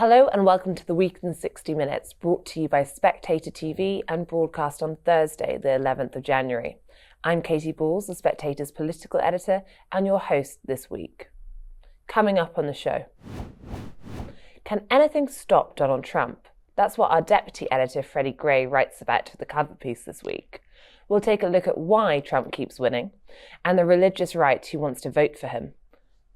Hello and welcome to the Week in 60 Minutes, brought to you by SpectatorTV and broadcast on Thursday, the 11th of January. I'm Katy Balls, the Spectator's political editor and your host this week. Coming up on the show. Can anything stop Donald Trump? That's what our deputy editor Freddy Gray writes about to the cover piece this week. We'll take a look at why Trump keeps winning and the religious right who wants to vote for him.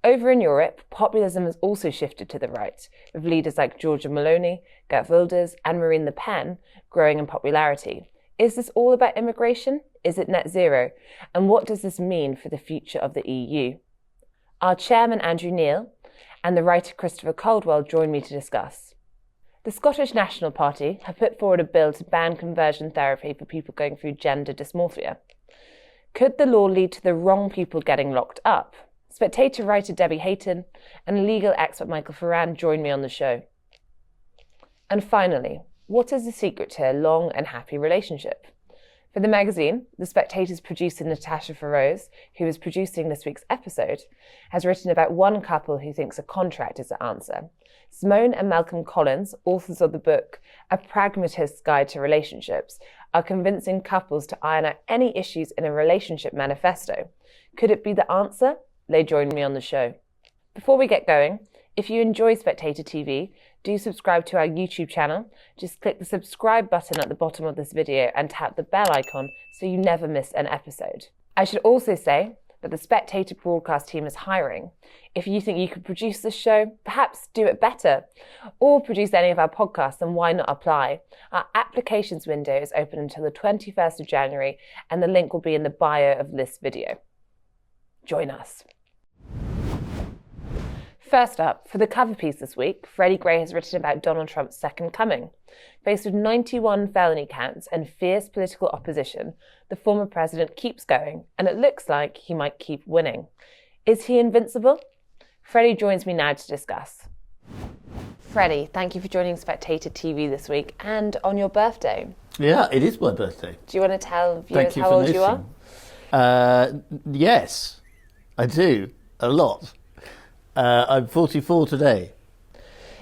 Over in Europe, populism has also shifted to the right, with leaders like Giorgia Meloni, Geert Wilders and Marine Le Pen growing in popularity. Is this all about immigration? Is it net zero? And what does this mean for the future of the EU? Our chairman, Andrew Neil, and the writer Christopher Caldwell join me to discuss. The Scottish National Party have put forward a bill to ban conversion therapy for people going through gender dysmorphia. Could the law lead to the wrong people getting locked up? Spectator writer Debbie Hayton and legal expert Michael Foran join me on the show. And finally, what is the secret to a long and happy relationship? For the magazine, The Spectator's producer Natasha Feroz, who is producing this week's episode, has written about one couple who thinks a contract is the answer. Simone and Malcolm Collins, authors of the book A Pragmatist's Guide to Relationships, are convincing couples to iron out any issues in a relationship manifesto. Could it be the answer? They join me on the show. Before we get going, if you enjoy Spectator TV, do subscribe to our YouTube channel. Just click the subscribe button at the bottom of this video and tap the bell icon so you never miss an episode. I should also say that the Spectator broadcast team is hiring. If you think you could produce this show, perhaps do it better, or produce any of our podcasts, then why not apply? Our applications window is open until the 21st of January, and the link will be in the bio of this video. Join us. First up, for the cover piece this week, Freddy Gray has written about Donald Trump's second coming. Faced with 91 felony counts and fierce political opposition, the former president keeps going, and it looks like he might keep winning. Is he invincible? Freddy joins me now to discuss. Freddy, thank you for joining Spectator TV this week and on your birthday. Yeah, it is my birthday. Do you want to tell viewers how old you are? Yes, I do. A lot. I'm 44 today.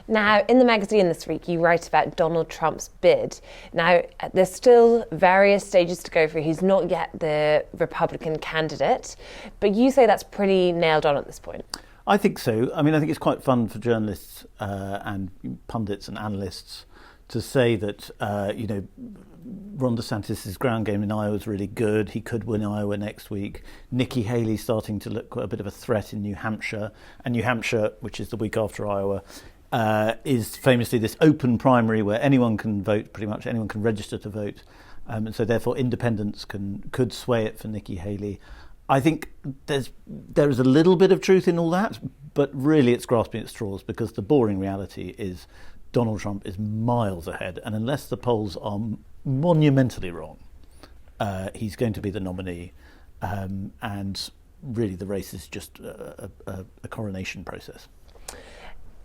Now, in the magazine this week, you write about Donald Trump's bid. Now, there's still various stages to go through. He's not yet the Republican candidate, but you say that's pretty nailed on at this point. I think so. I mean, I think it's quite fun for journalists and pundits and analysts to say that, Ron DeSantis' ground game in Iowa is really good. He could win Iowa next week. Nikki Haley starting to look quite a bit of a threat in New Hampshire. And New Hampshire, which is the week after Iowa, is famously this open primary where anyone can vote, pretty much anyone can register to vote. And so therefore independents could sway it for Nikki Haley. I think there is a little bit of truth in all that, but really it's grasping at straws because the boring reality is Donald Trump is miles ahead, and unless the polls are monumentally wrong, he's going to be the nominee, and really the race is just a coronation process.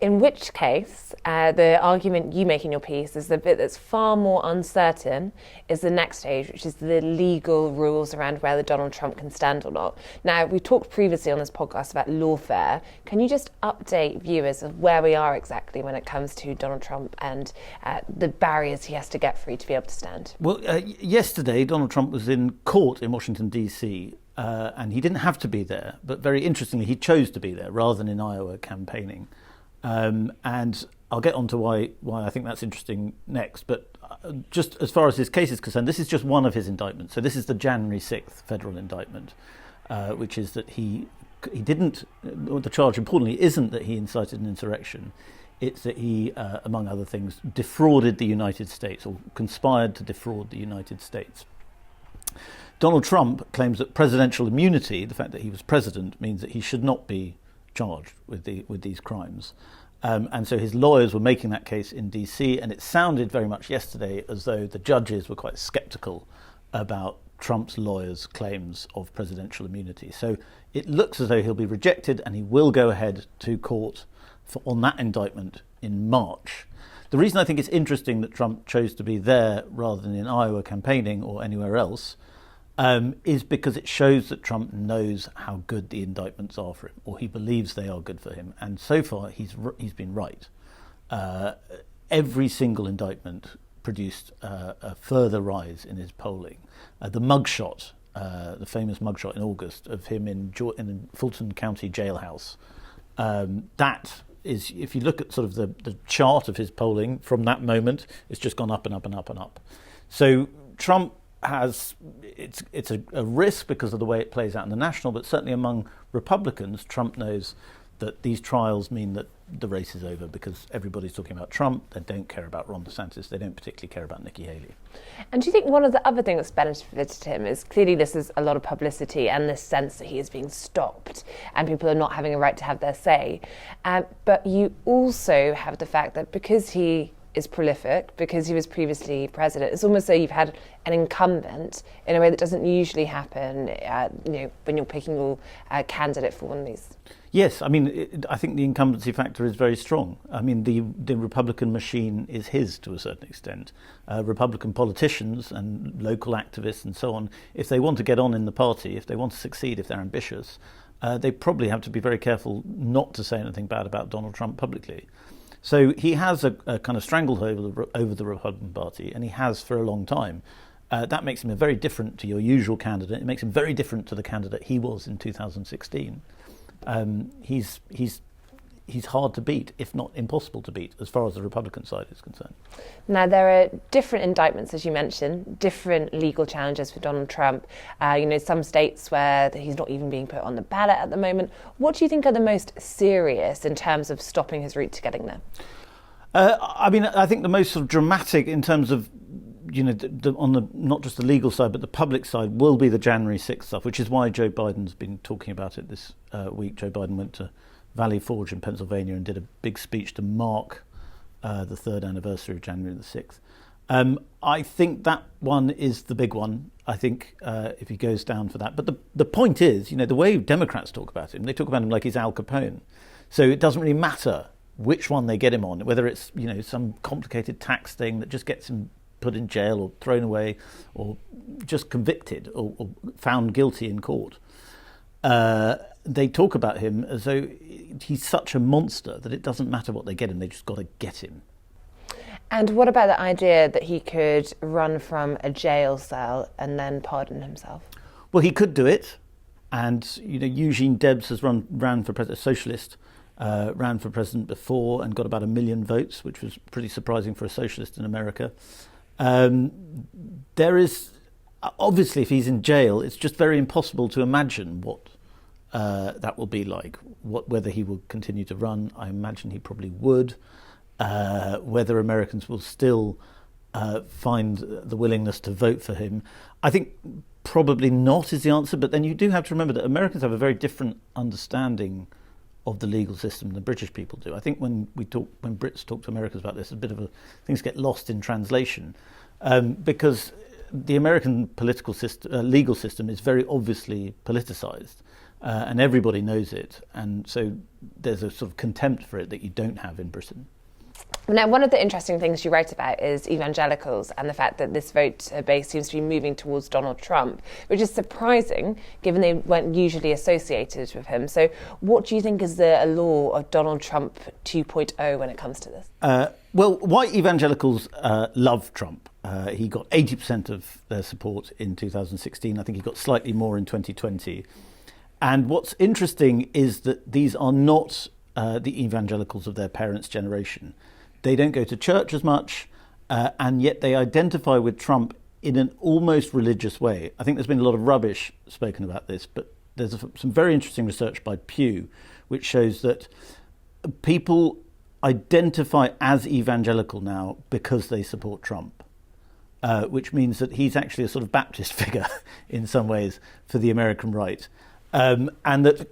In which case, the argument you make in your piece is the bit that's far more uncertain is the next stage, which is the legal rules around whether Donald Trump can stand or not. Now, we talked previously on this podcast about lawfare. Can you just update viewers of where we are exactly when it comes to Donald Trump and the barriers he has to get through to be able to stand? Well, yesterday, Donald Trump was in court in Washington, D.C., and he didn't have to be there. But very interestingly, he chose to be there rather than in Iowa campaigning. And I'll get on to why I think that's interesting next. But just as far as his case is concerned, this is just one of his indictments. So this is the January 6th federal indictment, which is that he didn't, the charge importantly isn't that he incited an insurrection. It's that he, among other things, defrauded the United States or conspired to defraud the United States. Donald Trump claims that presidential immunity, the fact that he was president, means that he should not be charged with these crimes. And so his lawyers were making that case in DC, and it sounded very much yesterday as though the judges were quite sceptical about Trump's lawyers' claims of presidential immunity. So it looks as though he'll be rejected and he will go ahead to court on that indictment in March. The reason I think it's interesting that Trump chose to be there rather than in Iowa campaigning or anywhere else is because it shows that Trump knows how good the indictments are for him, or he believes they are good for him. And so far, he's been right. every single indictment produced a further rise in his polling. The mugshot, the famous mugshot in August of him in Fulton County jailhouse, that is, if you look at sort of the chart of his polling from that moment, it's just gone up and up and up and up. So Trump has, it's a risk because of the way it plays out in the national, but certainly among Republicans, Trump knows that these trials mean that the race is over because everybody's talking about Trump. They don't care about Ron DeSantis. They don't particularly care about Nikki Haley. And do you think one of the other things that's benefited him is clearly this is a lot of publicity and this sense that he is being stopped and people are not having a right to have their say. But you also have the fact that because he is prolific, because he was previously president, it's almost like you've had an incumbent in a way that doesn't usually happen when you're picking your candidate for one of these. Yes, I mean, I think the incumbency factor is very strong. I mean, the Republican machine is his to a certain extent. Republican politicians and local activists and so on, if they want to get on in the party, if they want to succeed, if they're ambitious, they probably have to be very careful not to say anything bad about Donald Trump publicly. So he has a kind of stranglehold over the Republican Party, and he has for a long time. That makes him very different to your usual candidate. It makes him very different to the candidate he was in 2016. He's hard to beat, if not impossible to beat, as far as the Republican side is concerned. Now, there are different indictments, as you mentioned, different legal challenges for Donald Trump. Some states where he's not even being put on the ballot at the moment. What do you think are the most serious in terms of stopping his route to getting there? I think the most sort of dramatic in terms of, on the not just the legal side, but the public side will be the January 6th stuff, which is why Joe Biden's been talking about it this week. Joe Biden went to Valley Forge in Pennsylvania and did a big speech to mark the third anniversary of January the 6th. I think that one is the big one, I think, if he goes down for that. But the point is, the way Democrats talk about him, they talk about him like he's Al Capone. So it doesn't really matter which one they get him on, whether it's, some complicated tax thing that just gets him put in jail or thrown away or just convicted or found guilty in court. They talk about him as though he's such a monster that it doesn't matter what they get him, they just got to get him. And what about the idea that he could run from a jail cell and then pardon himself? Well, he could do it. And, Eugene Debs has ran for president, a socialist, ran for president before and got about 1 million votes, which was pretty surprising for a socialist in America. There is, obviously, if he's in jail, it's just very impossible to imagine what that will be like, whether he will continue to run. I imagine he probably would. Whether Americans will still find the willingness to vote for him. I think probably not is the answer, but then you do have to remember that Americans have a very different understanding of the legal system than British people do. I think when Brits talk to Americans about this, a bit of things get lost in translation, because the American political system, legal system, is very obviously politicized, and everybody knows it, and so there's a sort of contempt for it that you don't have in Britain. Now, one of the interesting things you write about is evangelicals and the fact that this vote base seems to be moving towards Donald Trump, which is surprising given they weren't usually associated with him. So what do you think is the allure of Donald Trump 2.0 when it comes to this? Well, white evangelicals love Trump. He got 80% of their support in 2016. I think he got slightly more in 2020. And what's interesting is that these are not the evangelicals of their parents' generation. They don't go to church as much, and yet they identify with Trump in an almost religious way. I think there's been a lot of rubbish spoken about this, but there's some very interesting research by Pew, which shows that people identify as evangelical now because they support Trump, which means that he's actually a sort of Baptist figure in some ways for the American right. And that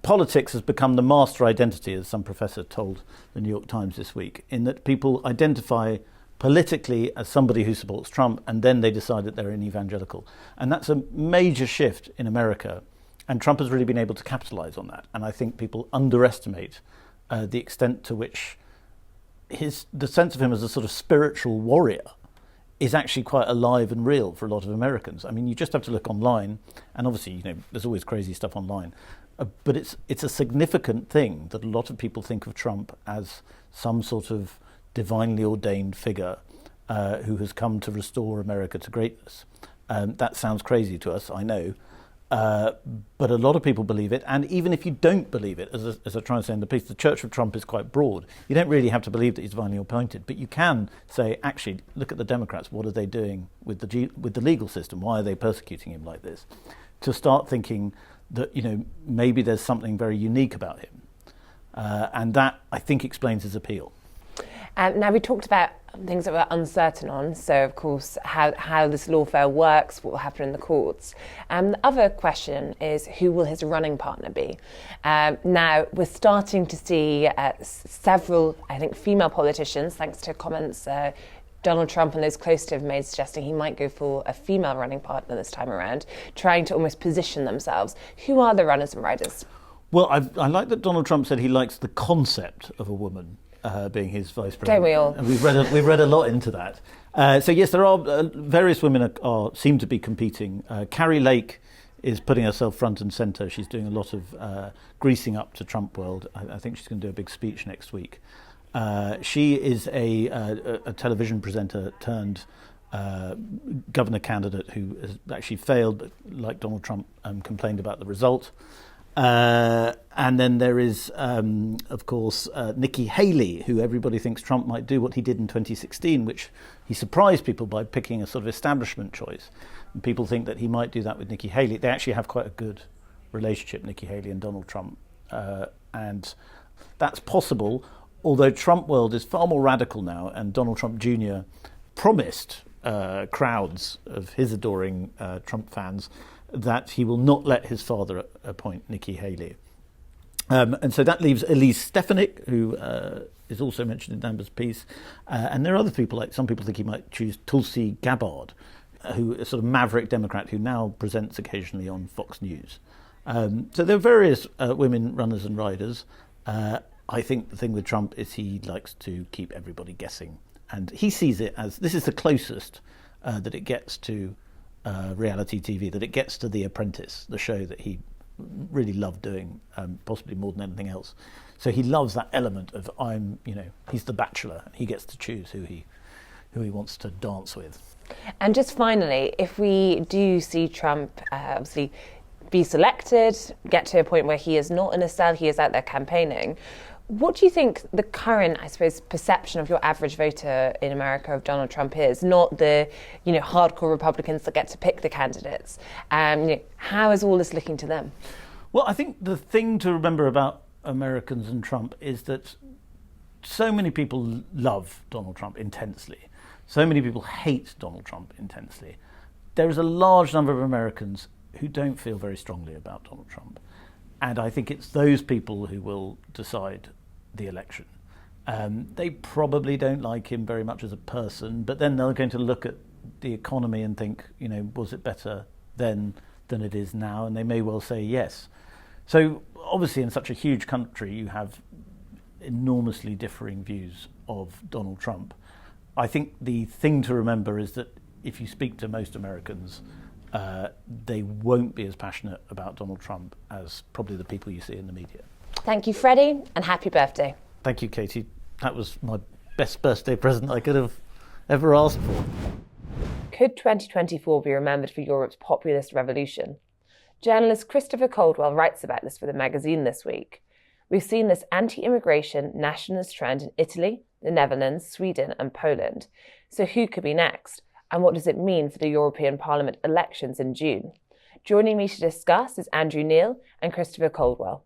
politics has become the master identity, as some professor told the New York Times this week, in that people identify politically as somebody who supports Trump, and then they decide that they're an evangelical. And that's a major shift in America, and Trump has really been able to capitalize on that. And I think people underestimate the extent to which the sense of him as a sort of spiritual warrior is actually quite alive and real for a lot of Americans. I mean, you just have to look online, and obviously, there's always crazy stuff online, but it's a significant thing that a lot of people think of Trump as some sort of divinely ordained figure who has come to restore America to greatness. That sounds crazy to us, I know, but a lot of people believe it. And even if you don't believe it, as I try and say in the piece, the Church of Trump is quite broad. You don't really have to believe that he's divinely appointed, but you can say, actually, look at the Democrats. What are they doing with the legal system? Why are they persecuting him like this? To start thinking that, maybe there's something very unique about him. And that, I think, explains his appeal. Now, we talked about things that we're uncertain on, so of course how this lawfare works, what will happen in the courts. The other question is, who will his running partner be? Now, we're starting to see several, I think, female politicians, thanks to comments Donald Trump and those close to him made, suggesting he might go for a female running partner this time around, trying to almost position themselves. Who are the runners and riders? Well, I like that Donald Trump said he likes the concept of a woman being his vice president. Don't we all? And we've read a lot into that. So yes, there are various women seem to be competing. Carrie Lake is putting herself front and centre. She's doing a lot of greasing up to Trump world. I think she's going to do a big speech next week. She is a television presenter turned governor candidate who has actually failed, but like Donald Trump, complained about the result. And then there is, of course, Nikki Haley, who everybody thinks Trump might do what he did in 2016, which he surprised people by picking a sort of establishment choice. And people think that he might do that with Nikki Haley. They actually have quite a good relationship, Nikki Haley and Donald Trump. And that's possible, although Trump world is far more radical now, and Donald Trump Jr. promised crowds of his adoring Trump fans that he will not let his father appoint Nikki Haley. And so that leaves Elise Stefanik, who is also mentioned in Amber's piece. And there are other people, like some people think he might choose Tulsi Gabbard, who is a sort of maverick Democrat who now presents occasionally on Fox News. So there are various women runners and riders. I think the thing with Trump is he likes to keep everybody guessing. And he sees it as this is the closest that it gets to reality TV, that it gets to The Apprentice, the show that he really loved doing, possibly more than anything else. So he loves that element of he's the bachelor, and he gets to choose who he wants to dance with. And just finally, if we do see Trump obviously be selected, get to a point where he is not in a cell, he is out there campaigning, what do you think the current, I suppose, perception of your average voter in America of Donald Trump is? Not the, hardcore Republicans that get to pick the candidates. How is all this looking to them? Well, I think the thing to remember about Americans and Trump is that so many people love Donald Trump intensely. So many people hate Donald Trump intensely. There is a large number of Americans who don't feel very strongly about Donald Trump. And I think it's those people who will decide the election. They probably don't like him very much as a person, but then they're going to look at the economy and think, was it better then than it is now? And they may well say yes. So obviously in such a huge country, you have enormously differing views of Donald Trump. I think the thing to remember is that if you speak to most Americans, they won't be as passionate about Donald Trump as probably the people you see in the media. Thank you, Freddie, and happy birthday. Thank you, Katie. That was my best birthday present I could have ever asked for. Could 2024 be remembered for Europe's populist revolution? Journalist Christopher Caldwell writes about this for the magazine this week. We've seen this anti-immigration nationalist trend in Italy, the Netherlands, Sweden and Poland. So who could be next? And what does it mean for the European Parliament elections in June? Joining me to discuss is Andrew Neil and Christopher Caldwell.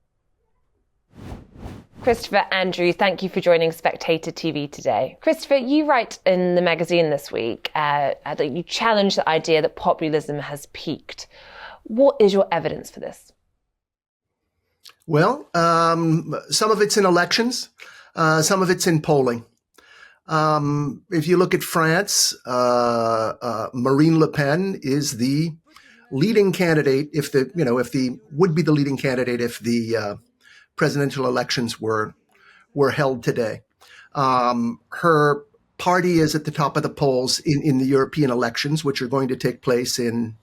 Christopher, Andrew, thank you for joining Spectator TV today. Christopher, you write in the magazine this week that you challenge the idea that populism has peaked. What is your evidence for this? Well, some of it's in elections, some of it's in polling. If you look at France, Marine Le Pen is the leading candidate if the presidential elections were held today. Her party is at the top of the polls in the European elections, which are going to take place in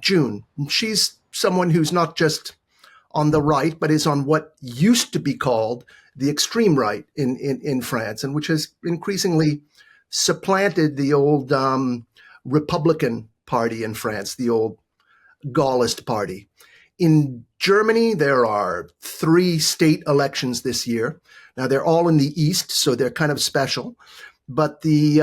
June. She's someone who's not just on the right, but is on what used to be called the extreme right in France, and which has increasingly supplanted the old Republican Party in France, the old Gaullist Party. In Germany, there are 3 state elections this year. Now, they're all in the East, so they're kind of special. But the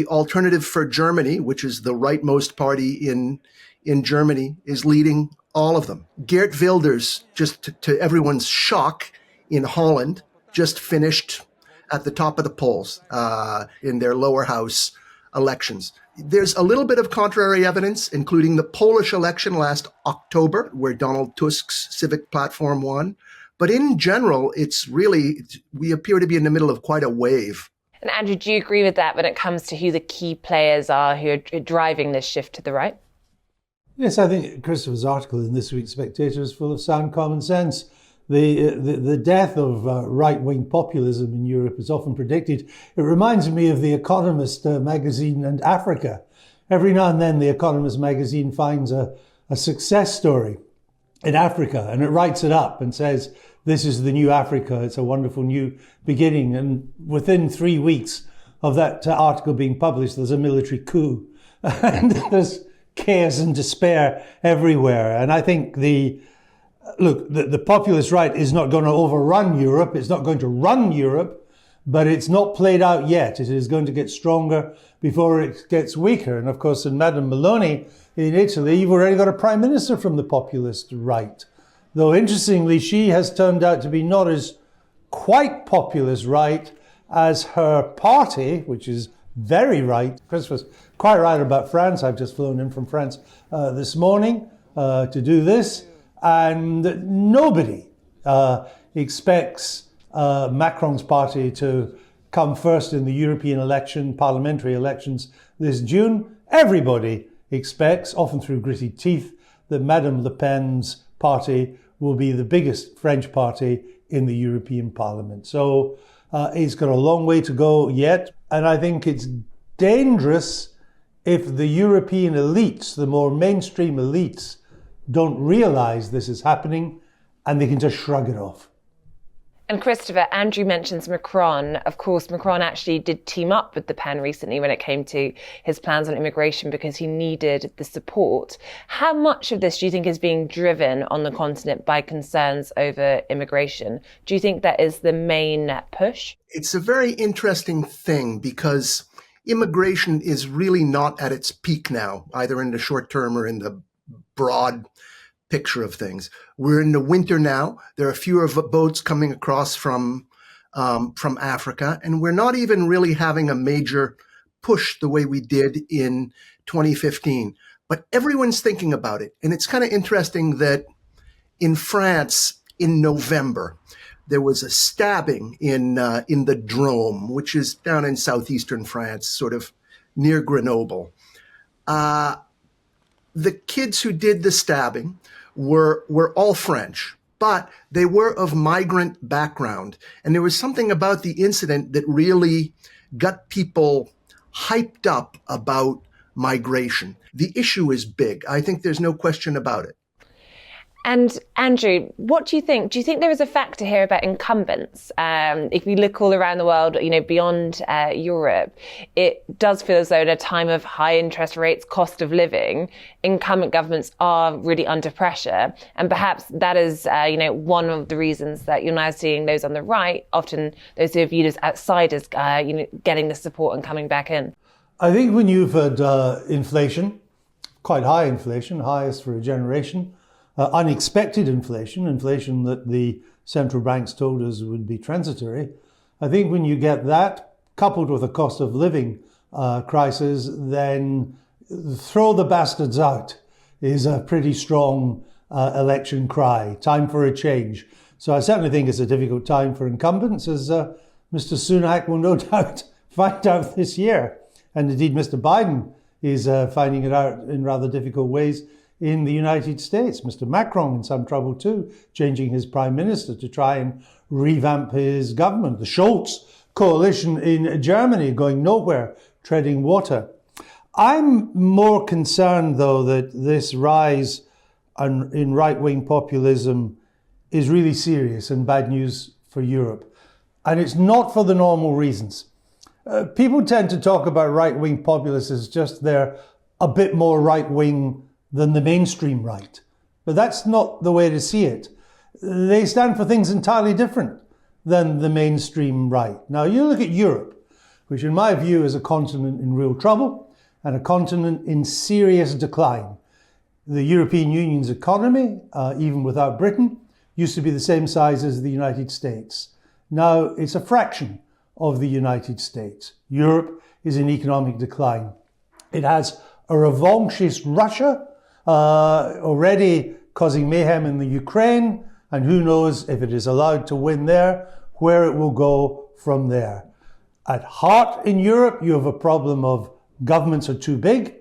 Alternative for Germany, which is the rightmost party in Germany, is leading all of them. Geert Wilders, just to everyone's shock, in Holland, just finished at the top of the polls in their lower house elections. There's a little bit of contrary evidence, including the Polish election last October, where Donald Tusk's civic platform won. But in general, we appear to be in the middle of quite a wave. And Andrew, do you agree with that when it comes to who the key players are who are driving this shift to the right? Yes, I think Christopher's article in this week's Spectator is full of sound common sense. The death of right-wing populism in Europe is often predicted. It reminds me of The Economist magazine and Africa. Every now and then, The Economist magazine finds a success story in Africa, and it writes it up and says, this is the new Africa. It's a wonderful new beginning. And within 3 weeks of that article being published, there's a military coup. And there's chaos and despair everywhere. And I think the populist right is not going to overrun Europe. It's not going to run Europe, but it's not played out yet. It is going to get stronger before it gets weaker. And of course, in Madame Meloni in Italy, you've already got a prime minister from the populist right. Though interestingly, she has turned out to be not as quite populist right as her party, which is very right. Christopher's quite right about France. I've just flown in from France this morning to do this. And nobody expects Macron's party to come first in the European election, parliamentary elections this June. Everybody expects, often through gritted teeth, that Madame Le Pen's party will be the biggest French party in the European Parliament. So it's got a long way to go yet. And I think it's dangerous if the European elites, the more mainstream elites, don't realize this is happening and they can just shrug it off. And Christopher, Andrew mentions Macron. Of course, Macron actually did team up with Le Pen recently when it came to his plans on immigration because he needed the support. How much of this do you think is being driven on the continent by concerns over immigration? Do you think that is the main push? It's a very interesting thing because immigration is really not at its peak now, either in the short term or in the broad picture of things. We're in the winter now. There are fewer boats coming across from Africa, and we're not even really having a major push the way we did in 2015. But everyone's thinking about it, and it's kind of interesting that in France in November there was a stabbing in the Drôme, which is down in southeastern France, sort of near Grenoble. The kids who did the stabbing were all French, but they were of migrant background. And there was something about the incident that really got people hyped up about migration. The issue is big. I think there's no question about it. And Andrew, what do you think? Do you think there is a factor here about incumbents? If we look all around the world, beyond Europe, it does feel as though in a time of high interest rates, cost of living, incumbent governments are really under pressure. And perhaps that is, one of the reasons that you're now seeing those on the right, often those who are viewed as outsiders, getting the support and coming back in. I think when you've had inflation, quite high inflation, highest for a generation, unexpected inflation that the central banks told us would be transitory. I think when you get that, coupled with a cost of living crisis, then throw the bastards out is a pretty strong election cry. Time for a change. So I certainly think it's a difficult time for incumbents, as Mr. Sunak will no doubt find out this year. And indeed, Mr. Biden is finding it out in rather difficult ways in the United States. Mr. Macron in some trouble too, changing his prime minister to try and revamp his government. The Scholz coalition in Germany going nowhere, treading water. I'm more concerned, though, that this rise in right-wing populism is really serious and bad news for Europe. And it's not for the normal reasons. People tend to talk about right-wing populists as just they're a bit more right-wing than the mainstream right. But that's not the way to see it. They stand for things entirely different than the mainstream right. Now, you look at Europe, which in my view is a continent in real trouble and a continent in serious decline. The European Union's economy, even without Britain, used to be the same size as the United States. Now it's a fraction of the United States. Europe is in economic decline. It has a revanchist Russia, already causing mayhem in the Ukraine, and who knows if it is allowed to win there, where it will go from there. At heart in Europe, you have a problem of governments are too big,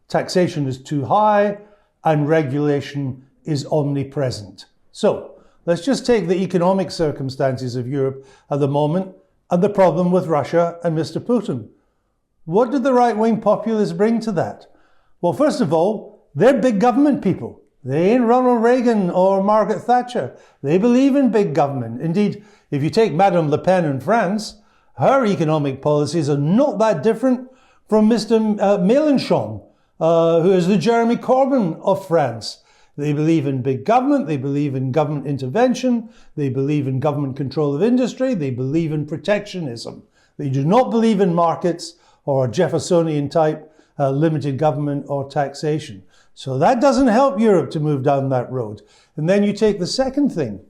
taxation is too high, and regulation is omnipresent. So let's just take the economic circumstances of Europe at the moment and the problem with Russia and Mr. Putin. What did the right-wing populists bring to that? Well, first of all, they're big government people. They ain't Ronald Reagan or Margaret Thatcher. They believe in big government. Indeed, if you take Madame Le Pen in France, her economic policies are not that different from Mr. Mélenchon, who is the Jeremy Corbyn of France. They believe in big government, they believe in government intervention, they believe in government control of industry, they believe in protectionism. They do not believe in markets or Jeffersonian type limited government or taxation. So that doesn't help Europe to move down that road. And then you take the second thing.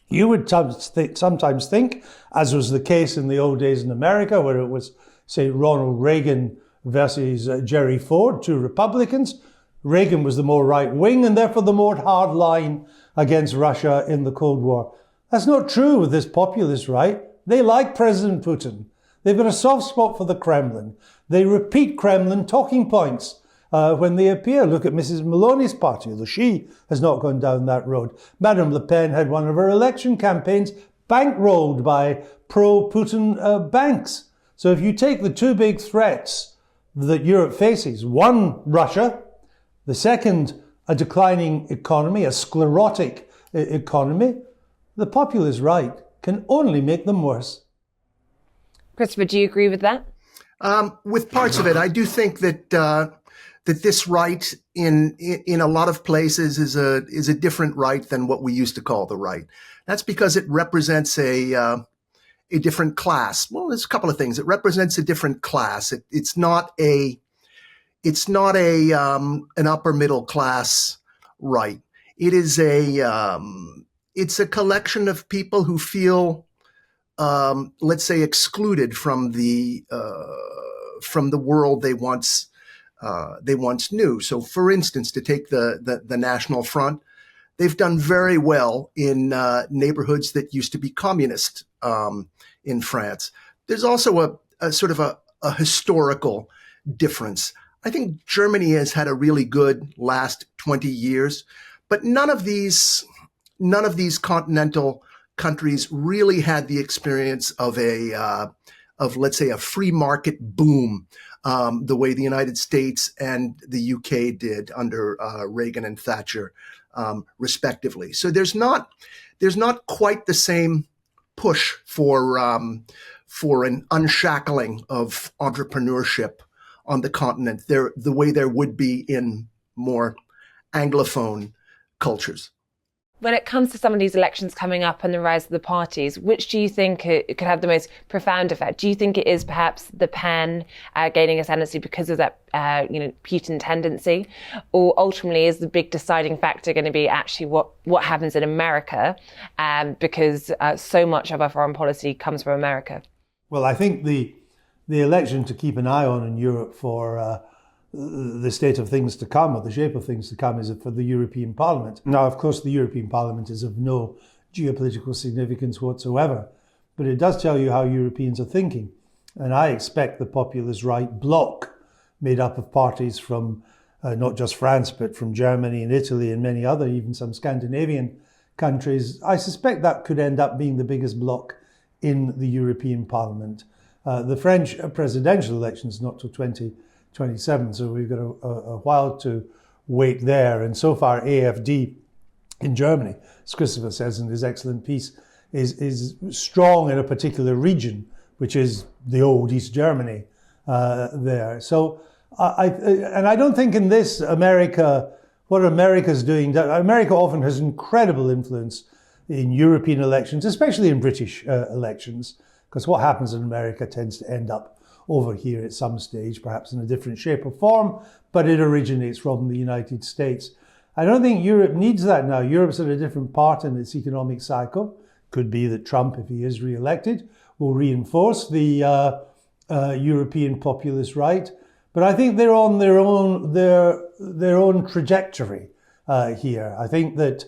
You would sometimes think, as was the case in the old days in America, where it was, say, Ronald Reagan versus Jerry Ford, two Republicans. Reagan was the more right-wing and therefore the more hard line against Russia in the Cold War. That's not true with this populist right. They like President Putin. They've got a soft spot for the Kremlin. They repeat Kremlin talking points when they appear. Look at Mrs. Maloney's party, although she has not gone down that road. Madame Le Pen had one of her election campaigns bankrolled by pro-Putin banks. So if you take the two big threats that Europe faces, one, Russia, the second, a declining economy, a sclerotic economy, the populist right can only make them worse. Christopher, do you agree with that? With parts of it, I do think that that this right in a lot of places is a different right than what we used to call the right. That's because it represents a different class. Well, there's a couple of things. It represents a different class. It's not an upper middle class right. It is it's a collection of people who feel, let's say, excluded from the world they once knew. So, for instance, to take the National Front, they've done very well in neighborhoods that used to be communist in France. There's also a sort of a historical difference. I think Germany has had a really good last 20 years, but none of these continental countries really had the experience of let's say a free market boom, the way the United States and the UK did under Reagan and Thatcher, respectively. So there's not quite the same push for an unshackling of entrepreneurship on the continent the way there would be in more Anglophone cultures. When it comes to some of these elections coming up and the rise of the parties, which do you think it could have the most profound effect? Do you think it is perhaps the Pen gaining ascendancy because of that, Putin tendency, or ultimately is the big deciding factor going to be actually what happens in America, because so much of our foreign policy comes from America? Well, I think the election to keep an eye on in Europe for the state of things to come, or the shape of things to come, is for the European Parliament. Now, of course, the European Parliament is of no geopolitical significance whatsoever, but it does tell you how Europeans are thinking. And I expect the populist right bloc, made up of parties from not just France, but from Germany and Italy and many other, even some Scandinavian countries, I suspect that could end up being the biggest bloc in the European Parliament. The French presidential election is not till 2027, so we've got a while to wait there. And so far, AfD in Germany, as Christopher says in his excellent piece is strong in a particular region, which is the old East Germany there. So I don't think in this what America's doing, America often has incredible influence in European elections, especially in British elections, because what happens in America tends to end up over here at some stage, perhaps in a different shape or form, but it originates from the United States. I don't think Europe needs that now. Europe's at a different part in its economic cycle. Could be that Trump, if he is re-elected, will reinforce the European populist right. But I think they're on their own trajectory here. I think that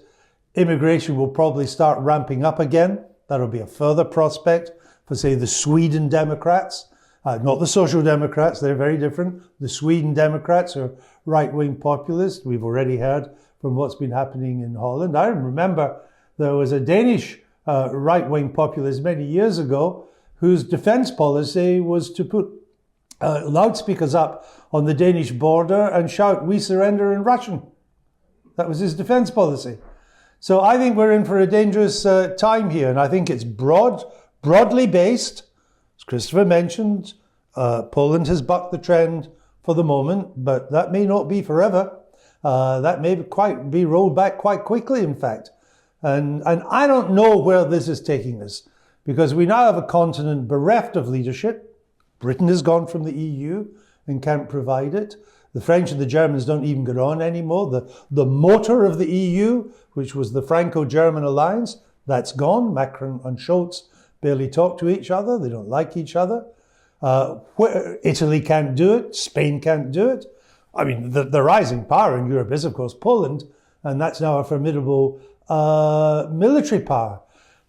immigration will probably start ramping up again. That'll be a further prospect for, say, the Sweden Democrats. Not the Social Democrats, they're very different. The Sweden Democrats are right-wing populists. We've already heard from what's been happening in Holland. I remember there was a Danish right-wing populist many years ago whose defense policy was to put loudspeakers up on the Danish border and shout, "We surrender" in Russian. That was his defense policy. So I think we're in for a dangerous time here, and I think it's broadly based. As Christopher mentioned, Poland has bucked the trend for the moment, but that may not be forever. That may be rolled back quite quickly, in fact. And I don't know where this is taking us, because we now have a continent bereft of leadership. Britain has gone from the EU and can't provide it. The French and the Germans don't even get on anymore. The motor of the EU, which was the Franco-German alliance, that's gone. Macron and Scholz barely talk to each other. They don't like each other. Italy can't do it. Spain can't do it. I mean, the rising power in Europe is, of course, Poland, and that's now a formidable military power.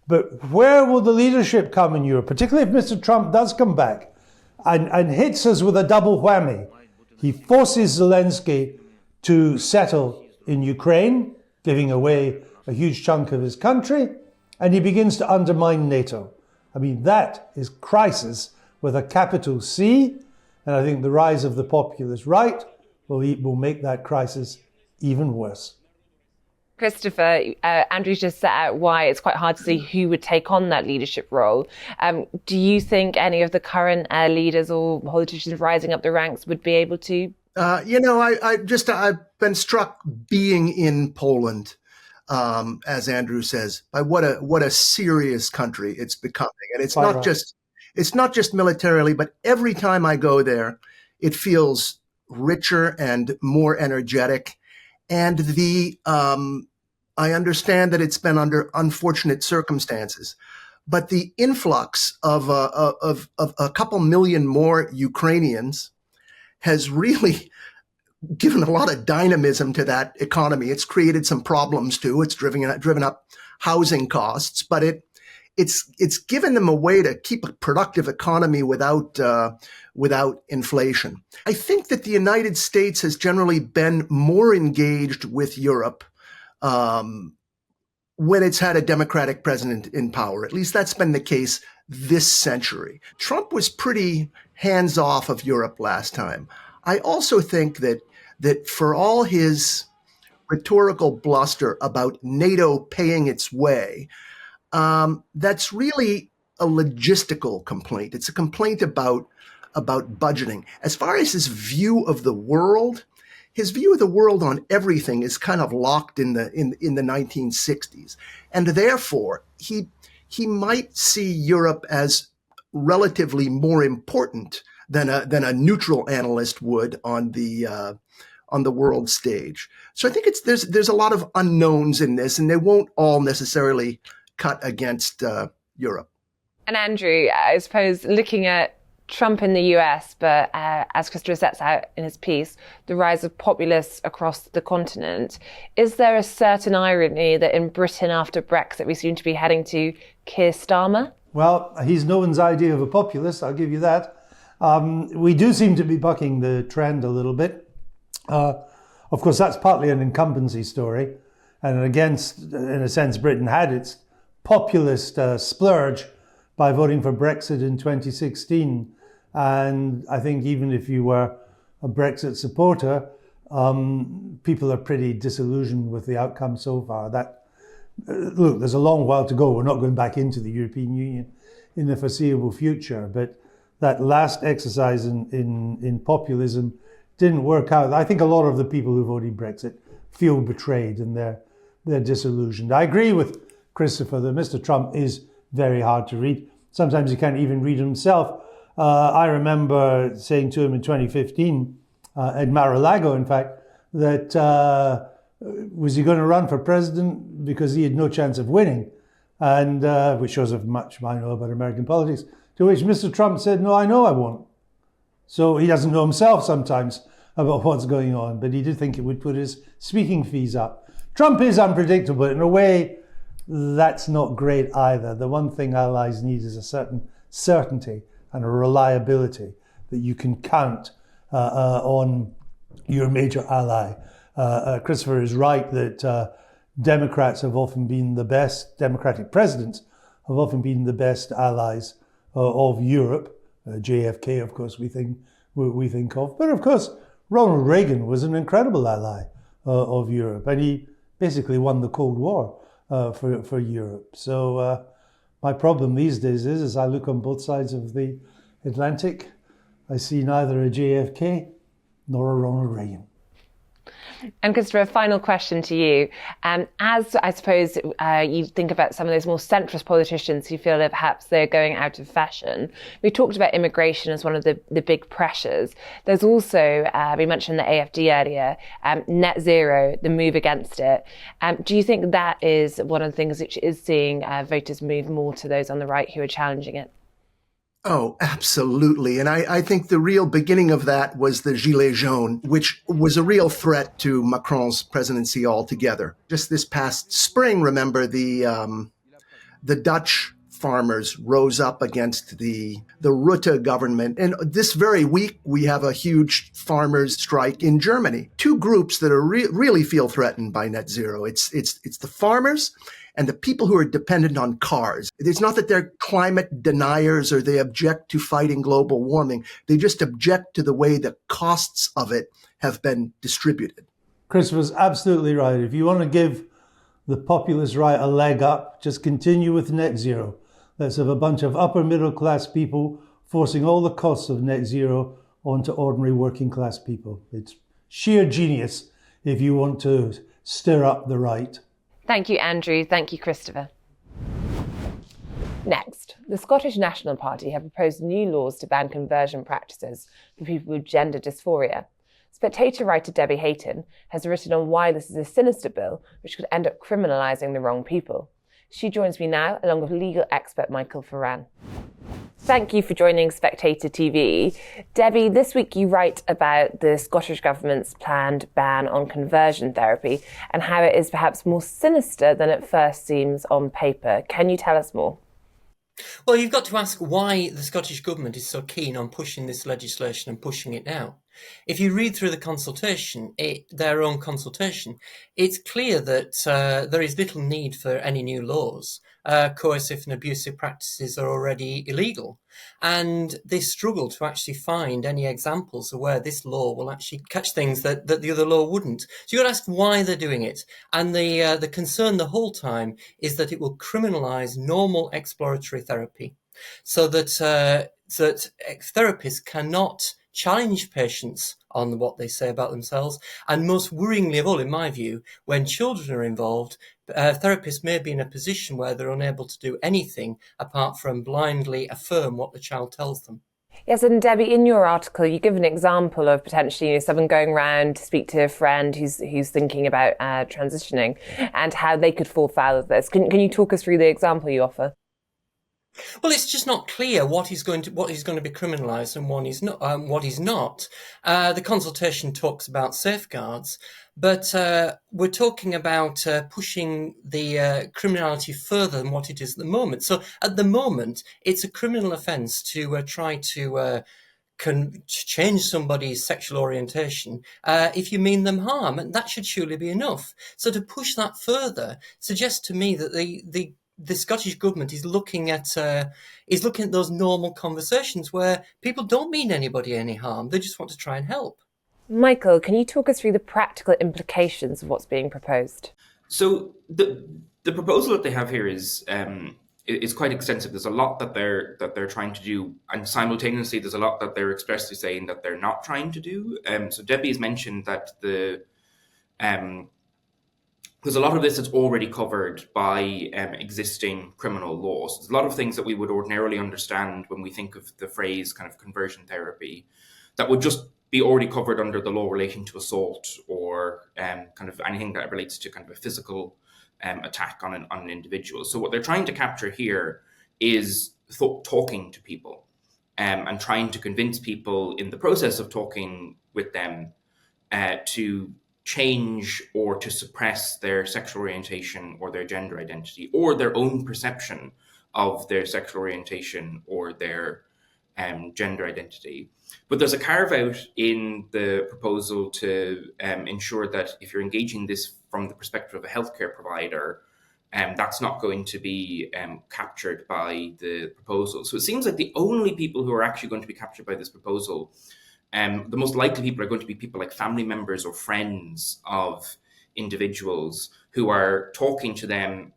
But where will the leadership come in Europe, particularly if Mr. Trump does come back and hits us with a double whammy? He forces Zelensky to settle in Ukraine, giving away a huge chunk of his country, and he begins to undermine NATO. I mean, that is crisis with a capital C, and I think the rise of the populist right will make that crisis even worse. Christopher, Andrew's just set out why it's quite hard to see who would take on that leadership role. Do you think any of the current leaders or politicians rising up the ranks would be able to? I've been struck being in Poland, as Andrew says, by what a serious country it's becoming, and it's not just militarily, but every time I go there, it feels richer and more energetic. And I understand that it's been under unfortunate circumstances, but the influx of a couple million more Ukrainians has really given a lot of dynamism to that economy. It's created some problems too. It's driven up housing costs, but it's given them a way to keep a productive economy without inflation. I think that the United States has generally been more engaged with Europe when it's had a Democratic president in power. At least that's been the case this century. Trump was pretty hands-off of Europe last time. I also think that for all his rhetorical bluster about NATO paying its way, that's really a logistical complaint. It's a complaint about budgeting. As far as his view of the world on everything is kind of locked in the 1960s, and therefore he might see Europe as relatively more important than a neutral analyst would on the world stage. So I think there's a lot of unknowns in this, and they won't all necessarily cut against Europe. And Andrew, I suppose looking at Trump in the US, but as Christopher sets out in his piece, the rise of populists across the continent, is there a certain irony that in Britain after Brexit we seem to be heading to Keir Starmer? Well, he's no one's idea of a populist, I'll give you that. We do seem to be bucking the trend a little bit. Of course, that's partly an incumbency story. And against, in a sense, Britain had its populist splurge by voting for Brexit in 2016. And I think even if you were a Brexit supporter, people are pretty disillusioned with the outcome so far. look, there's a long while to go. We're not going back into the European Union in the foreseeable future, but that last exercise in populism didn't work out. I think a lot of the people who voted Brexit feel betrayed and they're disillusioned. I agree with Christopher that Mr. Trump is very hard to read. Sometimes he can't even read himself. I remember saying to him in 2015, at Mar-a-Lago, in fact, that was he going to run for president because he had no chance of winning, and which shows how much I know about American politics. To which Mr. Trump said, "No, I know I won't." So he doesn't know himself sometimes about what's going on, but he did think it would put his speaking fees up. Trump is unpredictable. In a way, that's not great either. The one thing allies need is a certain certainty and a reliability that you can count on your major ally. Christopher is right that Democrats have often been the best, Democratic presidents have often been the best allies of Europe. JFK, of course, we think of. But of course, Ronald Reagan was an incredible ally of Europe, and he basically won the Cold War for Europe. So my problem these days is, as I look on both sides of the Atlantic, I see neither a JFK nor a Ronald Reagan. And Christopher, a final question to you. As I suppose you think about some of those more centrist politicians who feel that perhaps they're going out of fashion, we talked about immigration as one of the big pressures. There's also, we mentioned the AFD earlier, net zero, the move against it. Do you think that is one of the things which is seeing voters move more to those on the right who are challenging it? Oh, absolutely. And I think the real beginning of that was the Gilets jaunes, which was a real threat to Macron's presidency altogether. Just this past spring, remember, the Dutch farmers rose up against the Rutte government. And this very week, we have a huge farmers strike in Germany. Two groups that are really feel threatened by net zero. It's the farmers and the people who are dependent on cars. It's not that they're climate deniers or they object to fighting global warming. They just object to the way the costs of it have been distributed. Chris was absolutely right. If you want to give the populist right a leg up, just continue with net zero. Let's have a bunch of upper middle class people forcing all the costs of net zero onto ordinary working class people. It's sheer genius if you want to stir up the right. Thank you, Andrew. Thank you, Christopher. Next, the Scottish National Party have proposed new laws to ban conversion practices for people with gender dysphoria. Spectator writer Debbie Hayton has written on why this is a sinister bill which could end up criminalising the wrong people. She joins me now, along with legal expert Michael Foran. Thank you for joining Spectator TV. Debbie, this week you write about the Scottish Government's planned ban on conversion therapy and how it is perhaps more sinister than it first seems on paper. Can you tell us more? Well, you've got to ask why the Scottish Government is so keen on pushing this legislation and pushing it now. If you read through the consultation, their own consultation, it's clear that there is little need for any new laws. Coercive and abusive practices are already illegal. And they struggle to actually find any examples of where this law will actually catch things that the other law wouldn't. So you've got to ask why they're doing it. And the concern the whole time is that it will criminalise normal exploratory therapy so that therapists cannot challenge patients on what they say about themselves. And most worryingly of all, in my view, when children are involved, therapists may be in a position where they're unable to do anything apart from blindly affirm what the child tells them. Yes, and Debbie, in your article, you give an example of potentially someone going around to speak to a friend who's thinking about transitioning and how they could fall foul of this. Can you talk us through the example you offer? Well, it's just not clear what is going to be criminalised and what is not. The consultation talks about safeguards, but we're talking about pushing the criminality further than what it is at the moment. So at the moment, it's a criminal offence to try to change somebody's sexual orientation if you mean them harm, and that should surely be enough. So to push that further suggests to me that the Scottish Government is looking at those normal conversations where people don't mean anybody any harm. They just want to try and help. Michael, can you talk us through the practical implications of what's being proposed? So the proposal that they have here is quite extensive. There's a lot that they're trying to do, and simultaneously there's a lot that they're expressly saying that they're not trying to do. So Debbie has mentioned that there's a lot of this that's already covered by existing criminal laws. There's a lot of things that we would ordinarily understand when we think of the phrase kind of conversion therapy that would just be already covered under the law relating to assault or kind of anything that relates to kind of a physical attack on an individual. So what they're trying to capture here is talking to people and trying to convince people in the process of talking with them to change or to suppress their sexual orientation or their gender identity or their own perception of their sexual orientation or their gender identity. But there's a carve out in the proposal to ensure that if you're engaging this from the perspective of a healthcare provider, that's not going to be captured by the proposal. So it seems like the only people who are actually going to be captured by this proposal, the most likely people are going to be people like family members or friends of individuals who are talking to them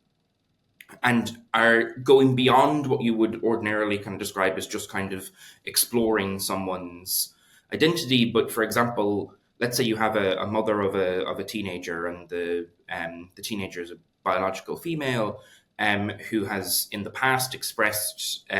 and are going beyond what you would ordinarily kind of describe as just kind of exploring someone's identity. But for example, let's say you have a mother of a teenager, and the teenager is a biological female who has in the past expressed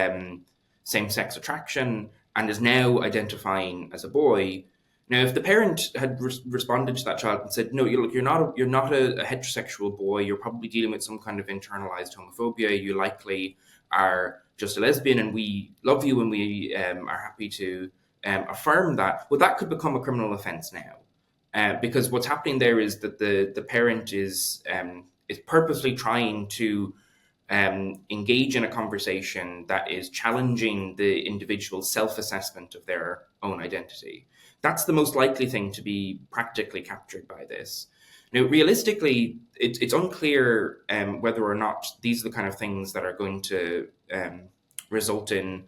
same-sex attraction and is now identifying as a boy. Now, if the parent had responded to that child and said, "No, you're not a heterosexual boy. You're probably dealing with some kind of internalized homophobia. You likely are just a lesbian, and we love you, and we are happy to affirm that." Well, that could become a criminal offence now, because what's happening there is that the parent is purposely trying to engage in a conversation that is challenging the individual's self-assessment of their own identity. That's the most likely thing to be practically captured by this. Now, realistically, it's unclear whether or not these are the kind of things that are going to result in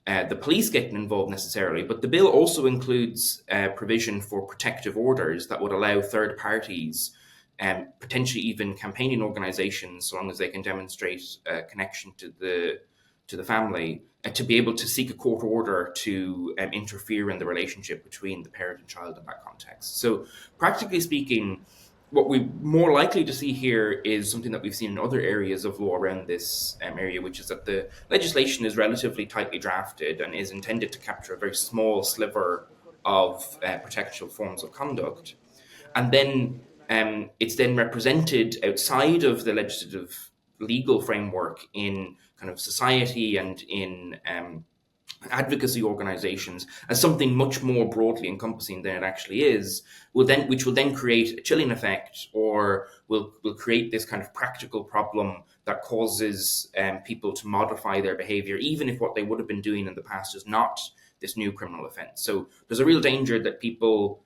the police getting involved necessarily, but the bill also includes provision for protective orders that would allow third parties, potentially even campaigning organizations, so long as they can demonstrate a connection to the family, to be able to seek a court order to interfere in the relationship between the parent and child in that context. So practically speaking, what we're more likely to see here is something that we've seen in other areas of law around this area, which is that the legislation is relatively tightly drafted and is intended to capture a very small sliver of potential forms of conduct. And then it's then represented outside of the legislative legal framework in kind of society and in advocacy organizations as something much more broadly encompassing than it actually is, which will then create a chilling effect, or will create this kind of practical problem that causes people to modify their behavior, even if what they would have been doing in the past is not this new criminal offense. So there's a real danger that people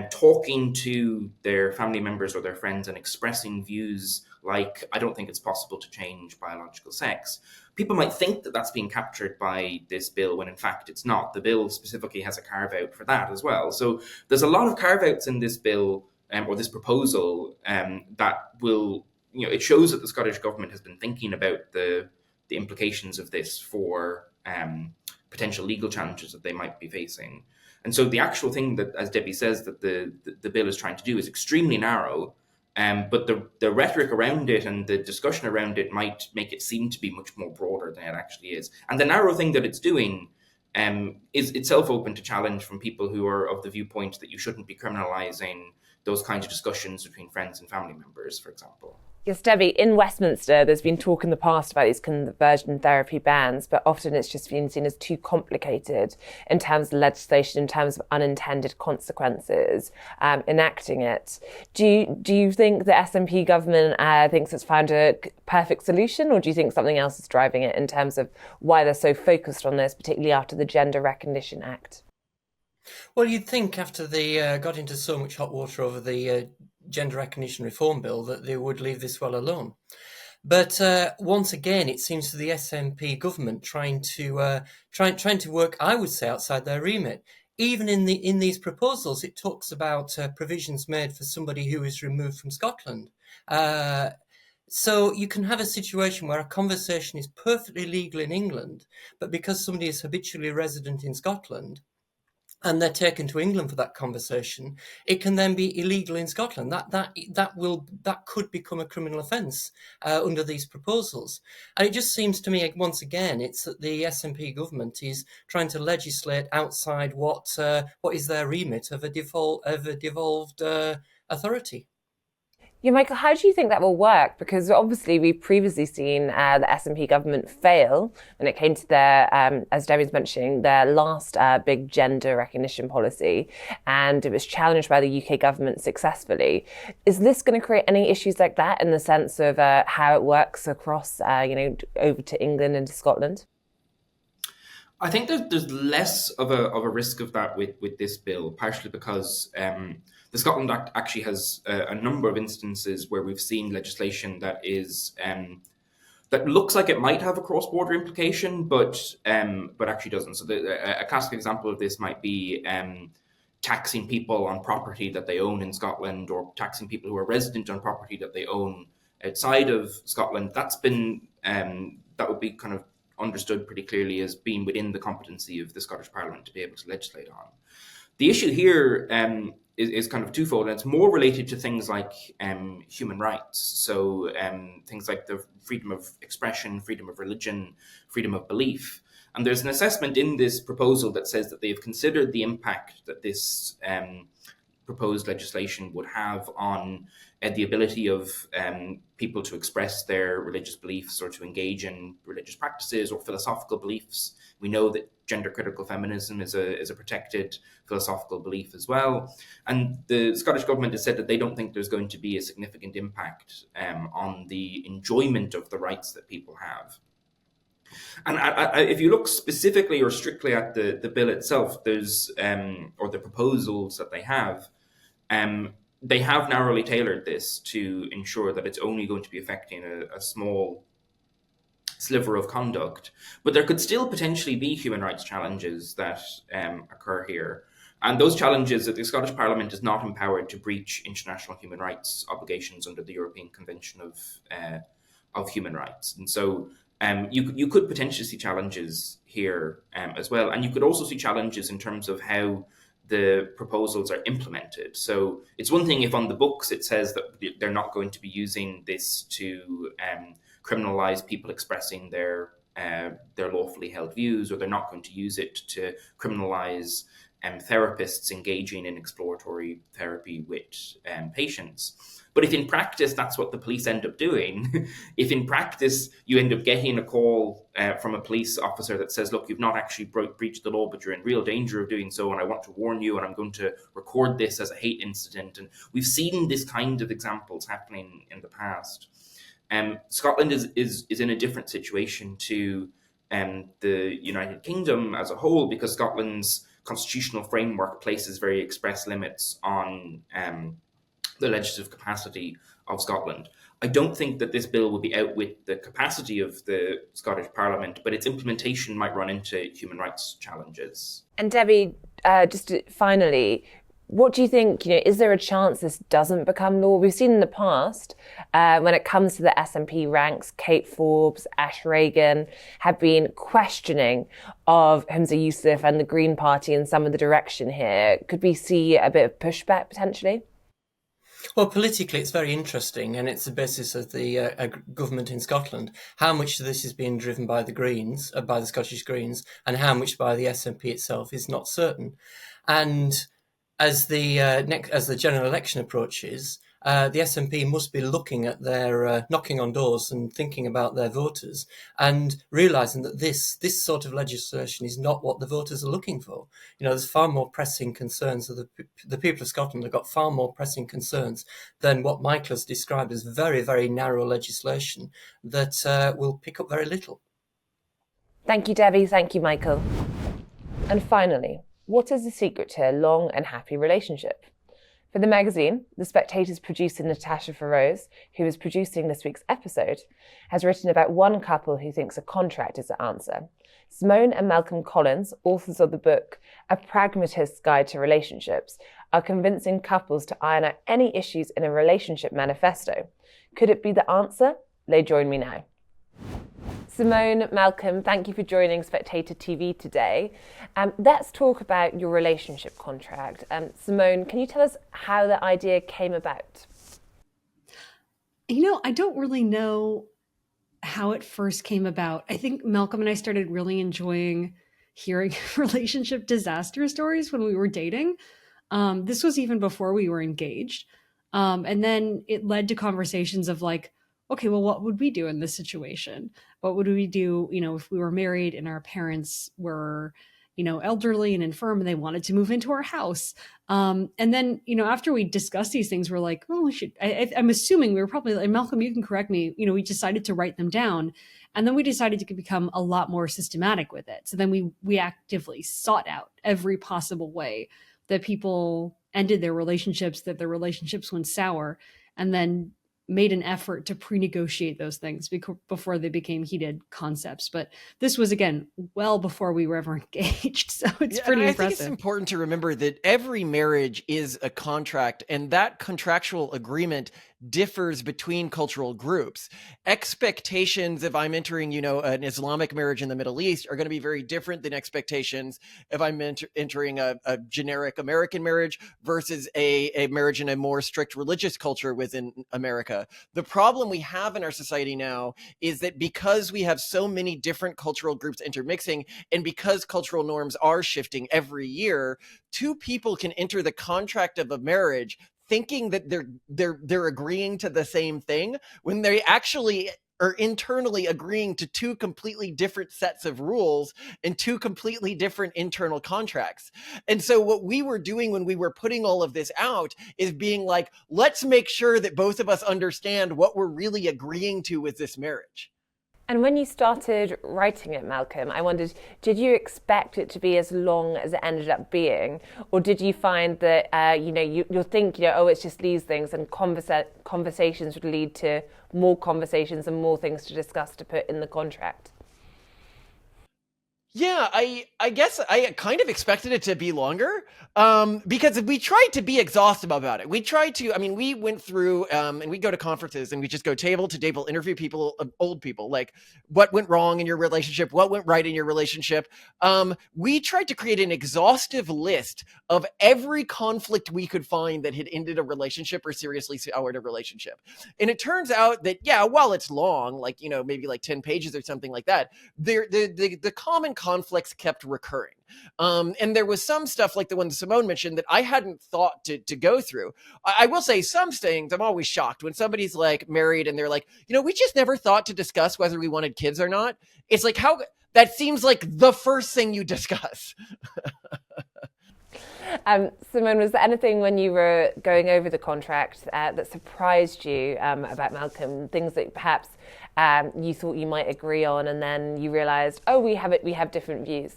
talking to their family members or their friends and expressing views like, "I don't think it's possible to change biological sex," people might think that that's being captured by this bill when in fact it's not. The bill specifically has a carve out for that as well. So there's a lot of carve outs in this bill or this proposal that will, it shows that the Scottish government has been thinking about the implications of this for potential legal challenges that they might be facing. And so the actual thing that, as Debbie says, that the bill is trying to do is extremely narrow, but the rhetoric around it and the discussion around it might make it seem to be much more broader than it actually is. And the narrow thing that it's doing is itself open to challenge from people who are of the viewpoint that you shouldn't be criminalising those kinds of discussions between friends and family members, for example. Yes, Debbie, in Westminster, there's been talk in the past about these conversion therapy bans, but often it's just been seen as too complicated in terms of legislation, in terms of unintended consequences, enacting it. Do you think the SNP government thinks it's found a perfect solution, or do you think something else is driving it in terms of why they're so focused on this, particularly after the Gender Recognition Act? Well, you'd think after they got into so much hot water over the Gender Recognition Reform Bill that they would leave this well alone. But once again, it seems to the SNP government trying to work, I would say, outside their remit. Even in these proposals, it talks about provisions made for somebody who is removed from Scotland. So you can have a situation where a conversation is perfectly legal in England, but because somebody is habitually resident in Scotland and they're taken to England for that conversation, it can then be illegal in Scotland. That could become a criminal offence under these proposals. And it just seems to me, once again, it's that the SNP government is trying to legislate outside what is their remit of a devolved authority. Yeah, Michael, how do you think that will work? Because obviously we've previously seen the SNP government fail when it came to their, as Debbie's mentioning, their last big gender recognition policy, and it was challenged by the UK government successfully. Is this going to create any issues like that in the sense of how it works across, over to England and to Scotland? I think there's less of a risk of that with this bill, partially because the Scotland Act actually has a number of instances where we've seen legislation that is that looks like it might have a cross-border implication, but actually doesn't. So a classic example of this might be taxing people on property that they own in Scotland, or taxing people who are resident on property that they own outside of Scotland. That's been that would be kind of understood pretty clearly as being within the competency of the Scottish Parliament to be able to legislate on. The issue here is kind of twofold, and it's more related to things like human rights. So things like the freedom of expression, freedom of religion, freedom of belief. And there's an assessment in this proposal that says that they've considered the impact that this proposed legislation would have on the ability of people to express their religious beliefs or to engage in religious practices or philosophical beliefs. We know that gender critical feminism is a protected philosophical belief as well. And the Scottish government has said that they don't think there's going to be a significant impact on the enjoyment of the rights that people have. And if you look specifically or strictly at the bill itself, there's or the proposals that they have narrowly tailored this to ensure that it's only going to be affecting a small sliver of conduct. But there could still potentially be human rights challenges that occur here. And those challenges that the Scottish Parliament is not empowered to breach international human rights obligations under the European Convention of Human Rights. And so you could potentially see challenges here as well. And you could also see challenges in terms of how the proposals are implemented. So it's one thing if on the books it says that they're not going to be using this to criminalize people expressing their lawfully held views, or they're not going to use it to criminalize therapists engaging in exploratory therapy with patients. But if in practice that's what the police end up doing, if in practice you end up getting a call from a police officer that says, look, you've not actually breached the law, but you're in real danger of doing so, and I want to warn you, and I'm going to record this as a hate incident. And we've seen this kind of examples happening in the past. Scotland is in a different situation to the United Kingdom as a whole, because Scotland's constitutional framework places very express limits on the legislative capacity of Scotland. I don't think that this bill will be out with the capacity of the Scottish Parliament, but its implementation might run into human rights challenges. And Debbie, finally, what do you think, is there a chance this doesn't become law? We've seen in the past, when it comes to the SNP ranks, Kate Forbes, Ash Reagan have been questioning of Humza Yousaf and the Green Party and some of the direction here. Could we see a bit of pushback potentially? Well, politically, it's very interesting, and it's the basis of the government in Scotland. How much of this is being driven by the Greens, by the Scottish Greens, and how much by the SNP itself is not certain. And as the general election approaches, the SNP must be looking at their knocking on doors and thinking about their voters and realising that this sort of legislation is not what the voters are looking for. There's far more pressing concerns. The people of Scotland have got far more pressing concerns than what Michael has described as very, very narrow legislation that will pick up very little. Thank you, Debbie. Thank you, Michael. And finally, what is the secret to a long and happy relationship? For the magazine, The Spectator's producer Natasha Feroz, who is producing this week's episode, has written about one couple who thinks a contract is the answer. Simone and Malcolm Collins, authors of the book A Pragmatist's Guide to Relationships, are convincing couples to iron out any issues in a relationship manifesto. Could it be the answer? They join me now. Simone, Malcolm, thank you for joining Spectator TV today. Let's talk about your relationship contract. Simone, can you tell us how the idea came about? I don't really know how it first came about. I think Malcolm and I started really enjoying hearing relationship disaster stories when we were dating. This was even before we were engaged. And then it led to conversations of like, okay, well, what would we do in this situation? What would we do, if we were married and our parents were, elderly and infirm and they wanted to move into our house? And then, after we discussed these things, we're like, well, we should, I'm assuming we were probably, and Malcolm, you can correct me, we decided to write them down. And then we decided to become a lot more systematic with it. So then we actively sought out every possible way that people ended their relationships, that their relationships went sour, and then made an effort to pre-negotiate those things before they became heated concepts. But this was, again, well before we were ever engaged. So it's pretty impressive. I think it's important to remember that every marriage is a contract, and that contractual agreement differs between cultural groups. Expectations, if I'm entering, an Islamic marriage in the Middle East, are going to be very different than expectations if I'm entering a generic American marriage versus a marriage in a more strict religious culture within America. The problem we have in our society now is that because we have so many different cultural groups intermixing, and because cultural norms are shifting every year, two people can enter the contract of a marriage thinking that they're agreeing to the same thing when they actually are internally agreeing to two completely different sets of rules and two completely different internal contracts. And so what we were doing when we were putting all of this out is being like, let's make sure that both of us understand what we're really agreeing to with this marriage. And when you started writing it, Malcolm, I wondered, did you expect it to be as long as it ended up being? Or did you find that, you'll think, it's just these things, and conversations would lead to more conversations and more things to discuss to put in the contract? Yeah, I guess I kind of expected it to be longer because we tried to be exhaustive about it. We tried to, we went through and we go to conferences and we just go table to table, interview people, old people, like what went wrong in your relationship, what went right in your relationship. We tried to create an exhaustive list of every conflict we could find that had ended a relationship or seriously soured a relationship. And it turns out that, while it's long, like, maybe like 10 pages or something like that, the common conflicts kept recurring. And there was some stuff like the one Simone mentioned that I hadn't thought to go through. I will say some things, I'm always shocked when somebody's like married and they're like, we just never thought to discuss whether we wanted kids or not. It's like, how that seems like the first thing you discuss. Simone, was there anything when you were going over the contract that surprised you about Malcolm? Things that perhaps you thought you might agree on, and then you realised, we have different views?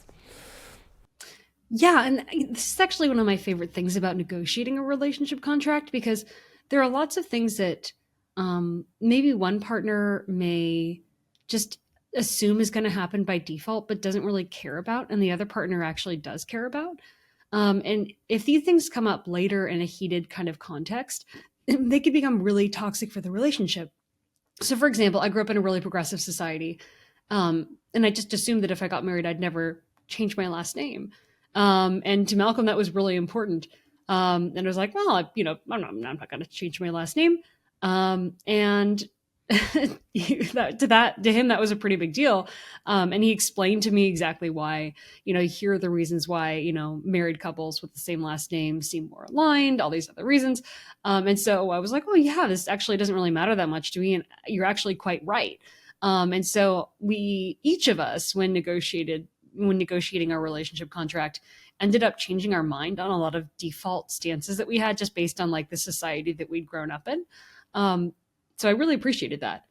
Yeah, and this is actually one of my favorite things about negotiating a relationship contract, because there are lots of things that maybe one partner may just assume is going to happen by default, but doesn't really care about, and the other partner actually does care about. And if these things come up later in a heated kind of context, they could become really toxic for the relationship. So, for example, I grew up in a really progressive society, and I just assumed that if I got married, I'd never change my last name. And to Malcolm, that was really important. And I was like, well, I'm not going to change my last name. And to him, that was a pretty big deal. And he explained to me exactly why, here are the reasons why, married couples with the same last name seem more aligned, all these other reasons. And so I was like, oh yeah, this actually doesn't really matter that much to me. And you're actually quite right. And so each of us, when negotiating our relationship contract, ended up changing our mind on a lot of default stances that we had just based on like the society that we'd grown up in. So I really appreciated that.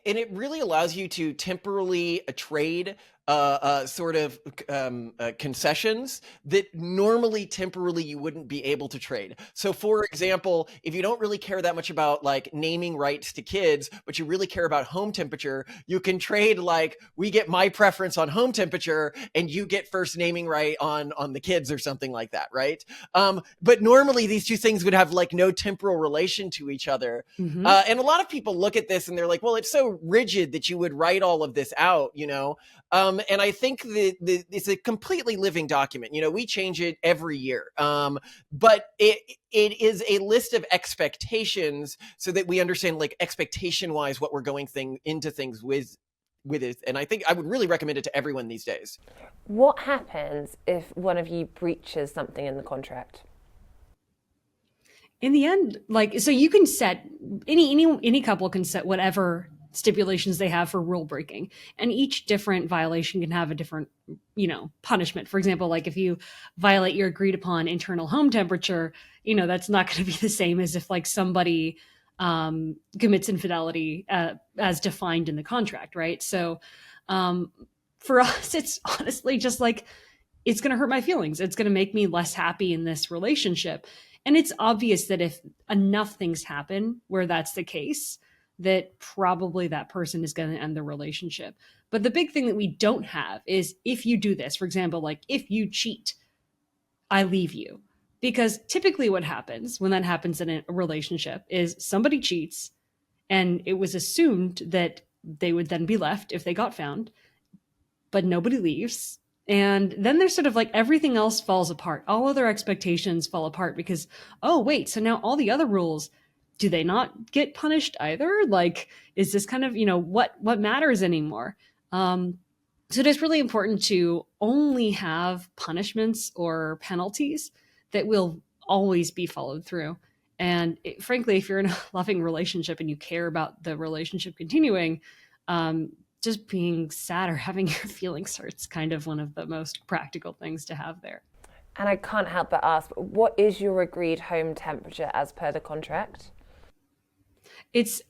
And it really allows you to temporarily trade concessions that normally temporarily you wouldn't be able to trade. So for example, if you don't really care that much about like naming rights to kids, but you really care about home temperature, you can trade like we get my preference on home temperature and you get first naming right on the kids or something like that, right? But normally these two things would have like no temporal relation to each other. And a lot of people look at this and they're like, well, it's so rigid that you would write all of this out, you know? And I think that it's a completely living document. You know, we change it every year. But it is a list of expectations so that we understand, like, expectation wise, what we're going into things with it. And I think I would really recommend it to everyone these days. What happens if one of you breaches something in the contract? In the end, like, so you can set any couple can set whatever stipulations they have for rule breaking, and each different violation can have a different, you know, punishment. For example, like if you violate your agreed upon internal home temperature, you know, that's not going to be the same as if like somebody commits infidelity as defined in the contract, right? So for us, it's honestly just like, it's going to hurt my feelings. It's going to make me less happy in this relationship. And it's obvious that if enough things happen where that's the case, that probably that person is going to end the relationship. But the big thing that we don't have is if you do this, for example, like if you cheat, I leave you. Because typically what happens when that happens in a relationship is somebody cheats and it was assumed that they would then be left if they got found, but nobody leaves. And then there's sort of like everything else falls apart. All other expectations fall apart because, oh, wait, so now all the other rules, do they not get punished either? Like, is this kind of, you know, what matters anymore? So it is really important to only have punishments or penalties that will always be followed through. And frankly, if you're in a loving relationship and you care about the relationship continuing, just being sad or having your feelings hurt is kind of one of the most practical things to have there. And I can't help but ask, what is your agreed home temperature as per the contract? It's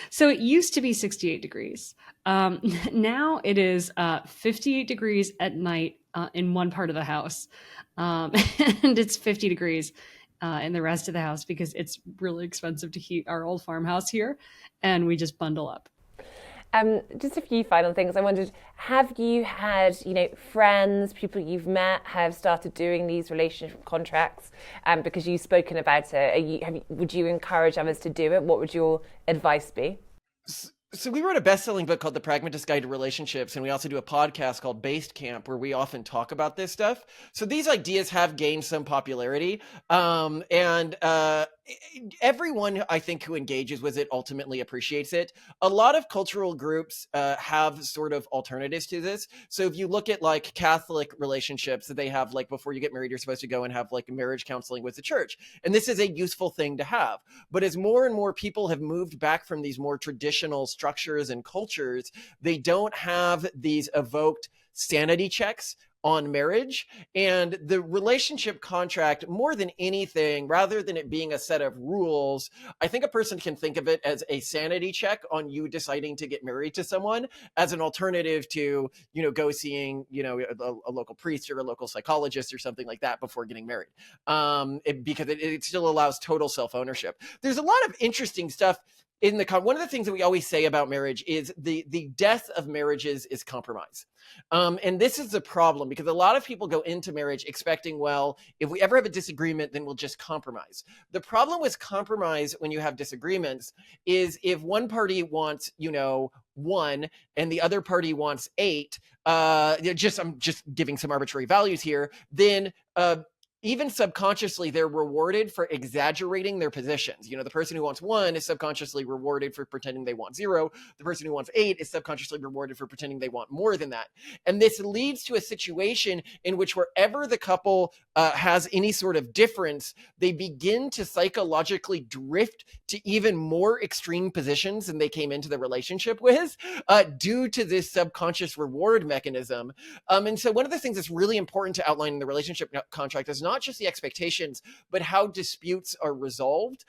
so it used to be 68 degrees. Now it is 58 degrees at night in one part of the house. And it's 50 degrees in the rest of the house because it's really expensive to heat our old farmhouse here. And we just bundle up. Just a few final things. I wondered, have you had, you know, friends, people you've met have started doing these relationship contracts? Because you've spoken about it. Would you encourage others to do it? What would your advice be? So we wrote a best-selling book called The Pragmatist Guide to Relationships, and we also do a podcast called Based Camp where we often talk about this stuff. So these ideas have gained some popularity, and everyone, I think, who engages with it ultimately appreciates it. A lot of cultural groups have sort of alternatives to this. So if you look at like Catholic relationships, they have like before you get married, you're supposed to go and have like marriage counseling with the church. And this is a useful thing to have. But as more and more people have moved back from these more traditional structures and cultures, they don't have these evoked sanity checks on marriage. And the relationship contract, more than anything, rather than it being a set of rules, I think a person can think of it as a sanity check on you deciding to get married to someone as an alternative to, you know, go seeing, you know, a local priest or a local psychologist or something like that before getting married. Because it still allows total self-ownership. There's a lot of interesting stuff in one of the things that we always say about marriage is the death of marriages is compromise. And this is the problem because a lot of people go into marriage expecting, well, if we ever have a disagreement, then we'll just compromise. The problem with compromise when you have disagreements is if one party wants, you know, 1 and the other party wants 8, I'm just giving some arbitrary values here, then even subconsciously, they're rewarded for exaggerating their positions. You know, the person who wants 1 is subconsciously rewarded for pretending they want 0. The person who wants 8 is subconsciously rewarded for pretending they want more than that. And this leads to a situation in which wherever the couple has any sort of difference, they begin to psychologically drift to even more extreme positions than they came into the relationship with due to this subconscious reward mechanism. And so one of the things that's really important to outline in the relationship contract is not just the expectations, but how disputes are resolved.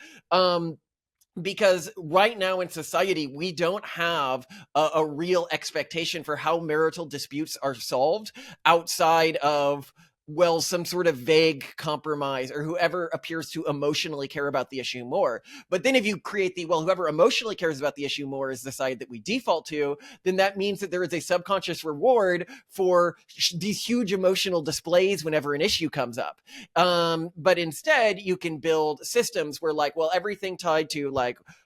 because right now in society, we don't have a real expectation for how marital disputes are solved outside of, well, some sort of vague compromise or whoever appears to emotionally care about the issue more. But then if you create whoever emotionally cares about the issue more is the side that we default to, then that means that there is a subconscious reward for these huge emotional displays whenever an issue comes up. But instead, you can build systems where everything tied to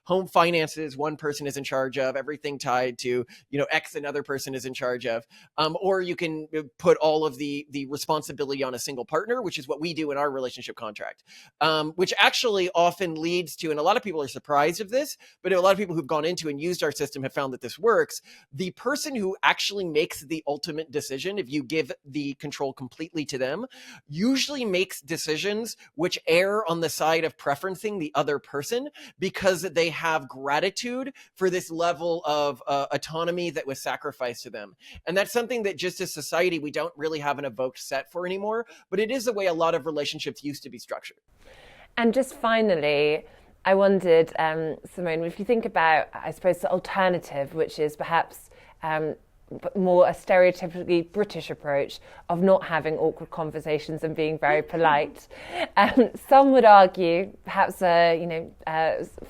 home finances, one person is in charge of, everything tied to, X, another person is in charge of, or you can put all of the responsibility on a single partner, which is what we do in our relationship contract, which actually often leads to, and a lot of people are surprised of this, but a lot of people who've gone into and used our system have found that this works. The person who actually makes the ultimate decision, if you give the control completely to them, usually makes decisions which err on the side of preferencing the other person because they have gratitude for this level of autonomy that was sacrificed to them. And that's something that just as society, we don't really have an evoked set for anymore, but it is the way a lot of relationships used to be structured. And just finally, I wondered, Simone, if you think about, I suppose, the alternative, which is perhaps more a stereotypically British approach of not having awkward conversations and being very polite. Some would argue, perhaps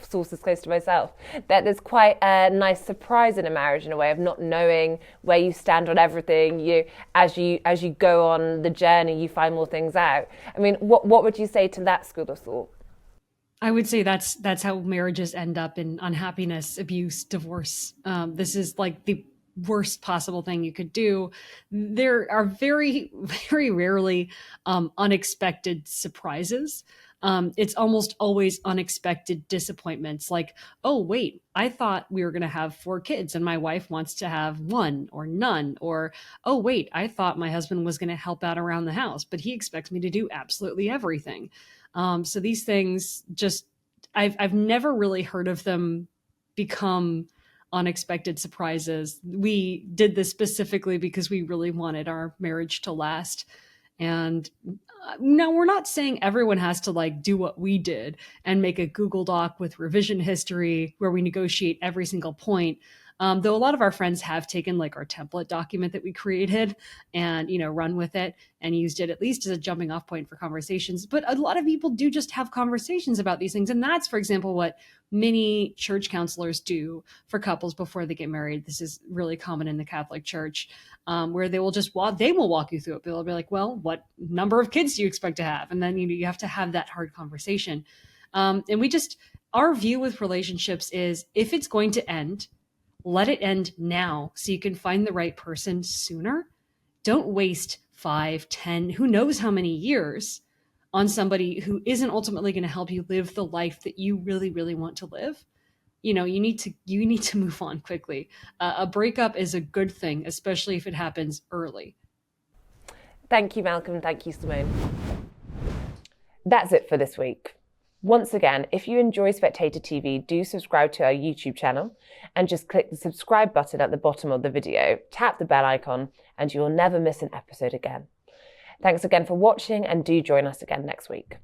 sources close to myself, that there's quite a nice surprise in a marriage in a way of not knowing where you stand on everything. As you go on the journey, you find more things out. I mean, what would you say to that school of thought? I would say that's how marriages end up in unhappiness, abuse, divorce. This is like the worst possible thing you could do. There are very, very rarely unexpected surprises. It's almost always unexpected disappointments. Like, oh, wait, I thought we were going to have 4 kids and my wife wants to have 1 or none. Or, oh, wait, I thought my husband was going to help out around the house, but he expects me to do absolutely everything. So these things just, I've never really heard of them become unexpected surprises. We did this specifically because we really wanted our marriage to last. And now we're not saying everyone has to do what we did and make a Google Doc with revision history where we negotiate every single point. Though a lot of our friends have taken our template document that we created and, run with it and used it at least as a jumping off point for conversations. But a lot of people do just have conversations about these things. And that's, for example, what many church counselors do for couples before they get married. This is really common in the Catholic Church, where they will walk you through it. They'll be like, well, what number of kids do you expect to have? And then, you have to have that hard conversation. And our view with relationships is if it's going to end, let it end now so you can find the right person sooner. Don't waste 5, 10, who knows how many years on somebody who isn't ultimately going to help you live the life that you really, really want to live. You need to move on quickly. A breakup is a good thing, especially if it happens early. Thank you, Malcolm. Thank you, Simone. That's it for this week. Once again, if you enjoy Spectator TV, do subscribe to our YouTube channel and just click the subscribe button at the bottom of the video, tap the bell icon, and you will never miss an episode again. Thanks again for watching and do join us again next week.